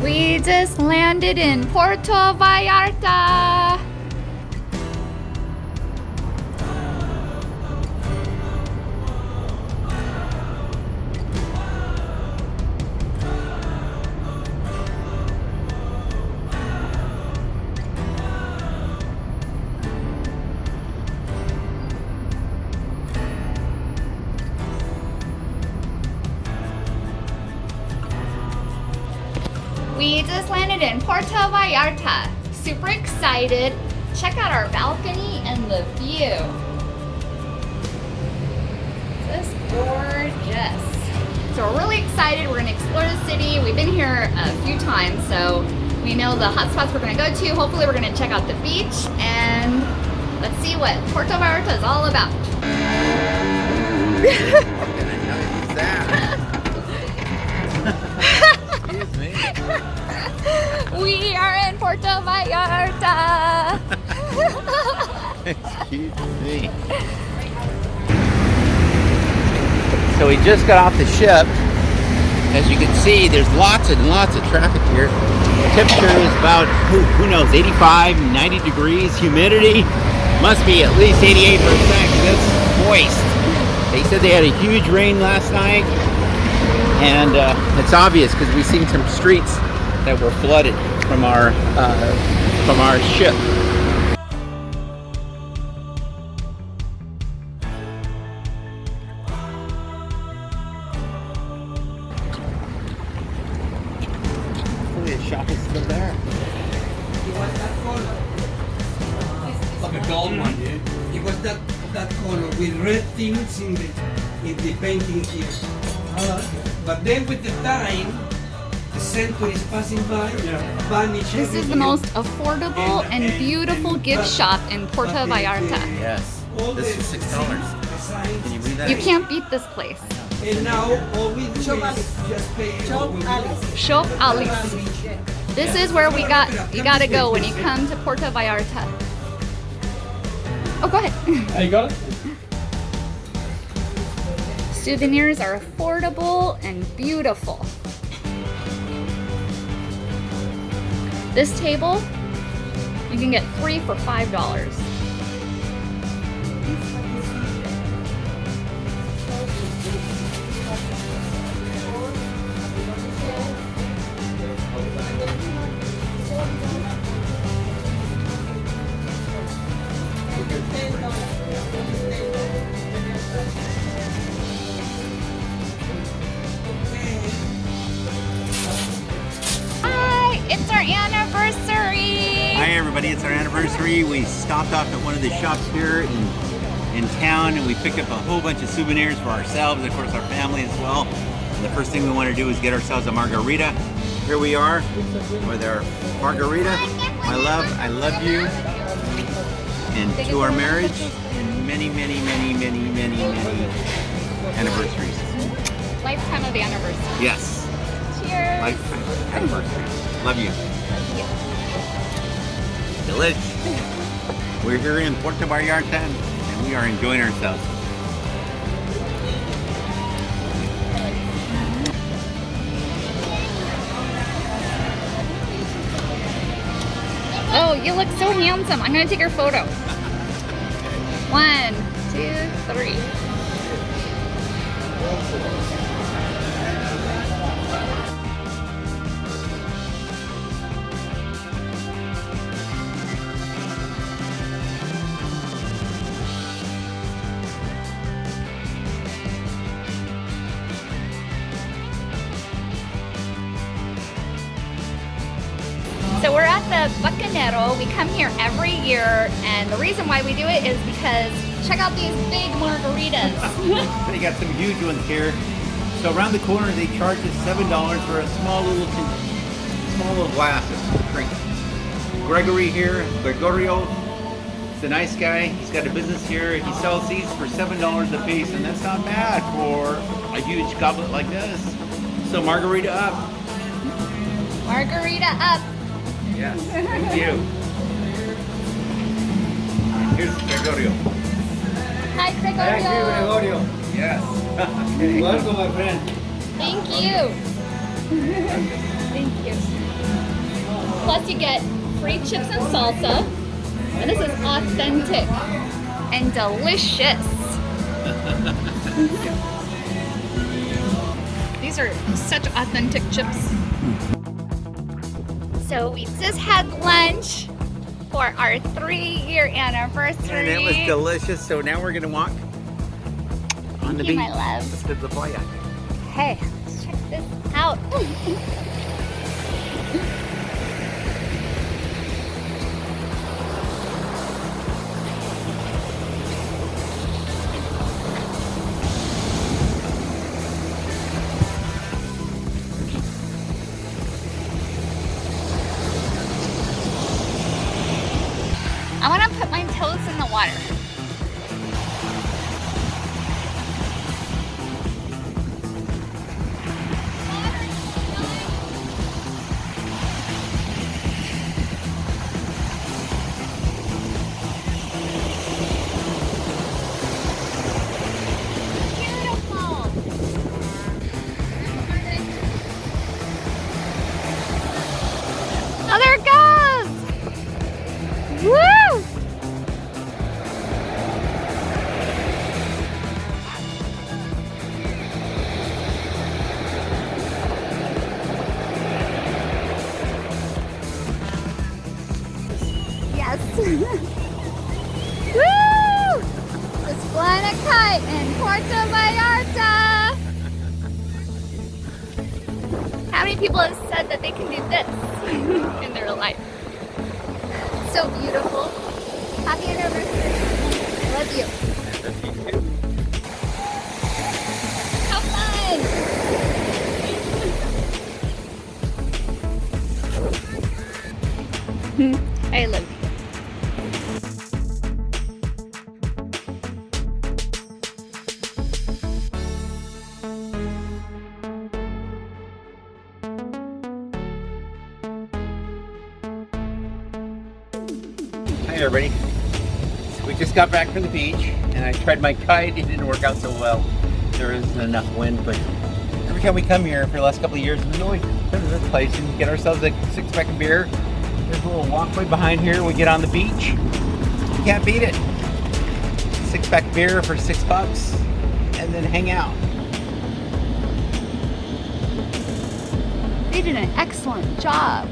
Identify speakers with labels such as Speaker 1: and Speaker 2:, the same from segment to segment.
Speaker 1: We just landed in Puerto Vallarta. We just landed in Puerto Vallarta. Super excited. Check out our balcony and the view. Just gorgeous. So we're really excited. We're gonna explore the city. We've been here a few times, so we know the hot spots we're gonna go to. Hopefully we're gonna check out the beach, and let's see what Puerto Vallarta is all about.
Speaker 2: Excuse me.
Speaker 1: We are in Puerto Vallarta.
Speaker 2: Excuse me. So we just got off the ship. As you can see, there's lots and lots of traffic here. The temperature is about, who knows, 85, 90 degrees. Humidity must be at least 88%. That's moist. They said they had a huge rain last night. And it's obvious because we've seen some streets that were flooded from our ship. Hopefully the shop is still there.
Speaker 3: It was that color.
Speaker 4: Like a gold one, dude.
Speaker 3: It was that color with red things in the painting here. But then with the time, the centuries passing by, vanish.
Speaker 1: This is the most affordable and beautiful gift shop in Puerto Vallarta.
Speaker 2: Yes. This is $6. Can you read that?
Speaker 1: You can't beat this place.
Speaker 3: And now all we do is just pay.
Speaker 5: Shop Alice.
Speaker 1: Shop Alice. This is where you gotta go when you come to Puerto Vallarta. Oh, go ahead.
Speaker 4: You got it?
Speaker 1: Souvenirs are affordable and beautiful. This table, you can get 3 for $5. It's our anniversary!
Speaker 2: Hi everybody, it's our anniversary. We stopped off at one of the shops here in town and we picked up a whole bunch of souvenirs for ourselves and of course our family as well. And the first thing we want to do is get ourselves a margarita. Here we are with our margarita. My love, I love you. And to our marriage and many, many, many, many, many, many anniversaries.
Speaker 1: Lifetime of anniversary.
Speaker 2: Yes,
Speaker 1: Cheers!
Speaker 2: lifetime anniversary. Love you. Delish. We're here in Puerto Vallarta and we are enjoying ourselves.
Speaker 1: Oh, you look so handsome. I'm gonna take your photo. 1, 2, 3. So we're at the Bucanero. We come here every year, and the reason why we do it is because check out these big margaritas.
Speaker 2: They got some huge ones here. So around the corner they charge us $7 for a small little glass of drink. Gregory here, Gregorio, he's a nice guy. He's got a business here. He sells these for $7 a piece, and that's not bad for a huge goblet like this. So margarita up.
Speaker 1: Margarita up.
Speaker 2: Yes, thank you. Here's Gregorio.
Speaker 1: Hi, Gregorio.
Speaker 3: Thank you, Gregorio.
Speaker 2: Yes. Okay.
Speaker 3: Welcome, my friend.
Speaker 1: Thank you. Thank you. Plus you get free chips and salsa. And this is authentic and delicious. These are such authentic chips. So we just had lunch for our 3-year anniversary.
Speaker 2: And it was delicious. So now we're gonna walk on the
Speaker 1: Thank you,
Speaker 2: beach.
Speaker 1: my love.
Speaker 2: To the playa.
Speaker 1: Hey, let's check this out. I want to put my toes in the water. Oh, there it goes! Woo! Yes! Woo! It's flying a kite in Puerto Vallarta! How many people have said that they can do this in their life? So beautiful. Happy anniversary. I love you. Have fun. I love you.
Speaker 2: Hi everybody. So we just got back from the beach and I tried my kite. It didn't work out so well. There isn't enough wind, but every time we come here for the last couple of years, we always come to this place and get ourselves a 6-pack of beer. There's a little walkway behind here. We get on the beach. You can't beat it. 6-pack of beer for $6 and then hang out.
Speaker 1: They did an excellent job.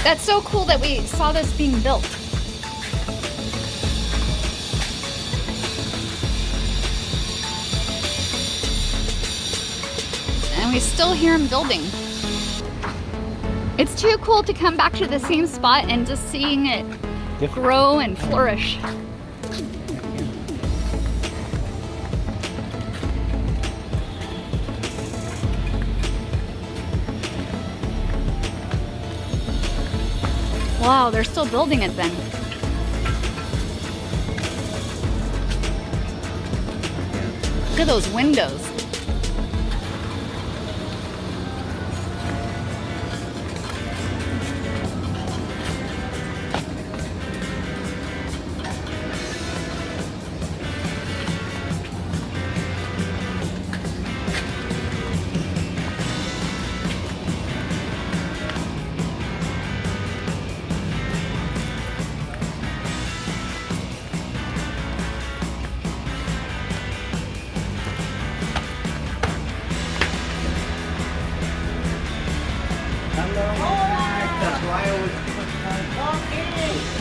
Speaker 1: That's so cool that we saw this being built. And we still hear them building. It's too cool to come back to the same spot and just seeing it grow and flourish. Wow, they're still building it then. Look at those windows.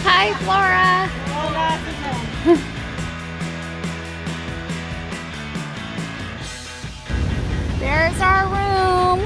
Speaker 1: Hi, Flora. There's our room.